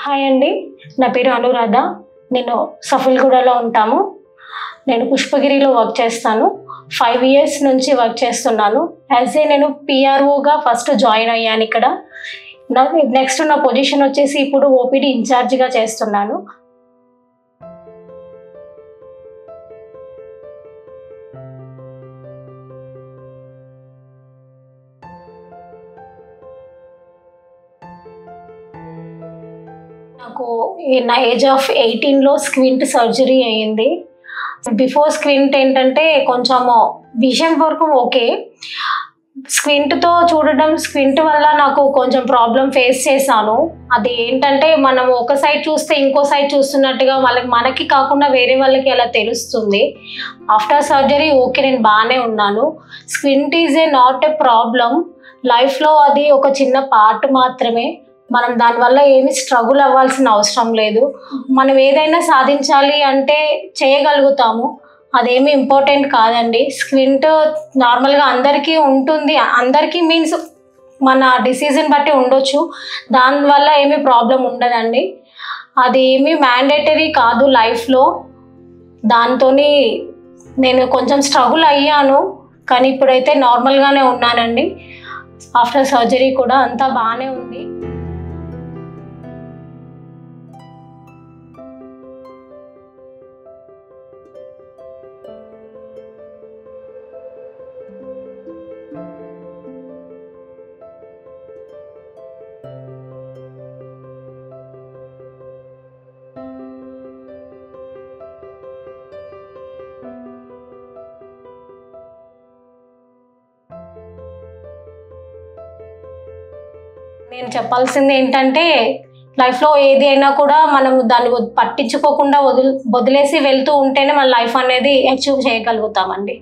Hi అండి, నా పేరు అనురాధ. నేను సఫల్గూడలో ఉంటాము. నేను పుష్పగిరిలో వర్క్ చేస్తాను. 5 years నుంచి వర్క్ చేస్తున్నాను. నేను పిఆర్ఓగా ఫస్ట్ జాయిన్ అయ్యాను ఇక్కడ. నెక్స్ట్ నా పొజిషన్ వచ్చేసి ఇప్పుడు ఓపీడీ ఇన్ఛార్జిగా చేస్తున్నాను. నాకు నా ఏజ్ ఆఫ్ 18లో స్క్వింట్ సర్జరీ అయ్యింది. బిఫోర్ స్క్వింట్ ఏంటంటే కొంచెం విజన్ వరకు ఓకే, స్క్వింట్తో చూడడం, స్క్వింట్ వల్ల నాకు కొంచెం ప్రాబ్లం ఫేస్ చేశాను. అది ఏంటంటే మనం ఒక సైడ్ చూస్తే ఇంకో సైడ్ చూస్తున్నట్టుగా మనకి కాకుండా వేరే వాళ్ళకి అలా తెలుస్తుంది. ఆఫ్టర్ సర్జరీ ఓకే, నేను బాగానే ఉన్నాను. Squint is not a problem. లైఫ్లో అది ఒక చిన్న పార్ట్ మాత్రమే. మనం దానివల్ల ఏమి స్ట్రగుల్ అవ్వాల్సిన అవసరం లేదు. మనం ఏదైనా సాధించాలి అంటే చేయగలుగుతాము. అదేమి ఇంపార్టెంట్ కాదండి. స్క్వింట్ నార్మల్గా అందరికీ ఉంటుంది. అందరికీ మీన్స్ మన డిసీజన్ బట్టి ఉండొచ్చు. దానివల్ల ఏమీ ప్రాబ్లం ఉండదండి. అది ఏమీ మ్యాండేటరీ కాదు లైఫ్లో. దాంతో నేను కొంచెం స్ట్రగుల్ అయ్యాను, కానీ ఇప్పుడైతే నార్మల్గానే ఉన్నానండి. ఆఫ్టర్ సర్జరీ కూడా అంతా బాగానే ఉంది. నేను చెప్పాల్సింది ఏంటంటే, లైఫ్లో ఏది అయినా కూడా మనం దాన్ని పట్టించుకోకుండా వదిలేసి వెళ్తూ ఉంటేనే మన లైఫ్ అనేది అచీవ్ చేయగలుగుతామండి.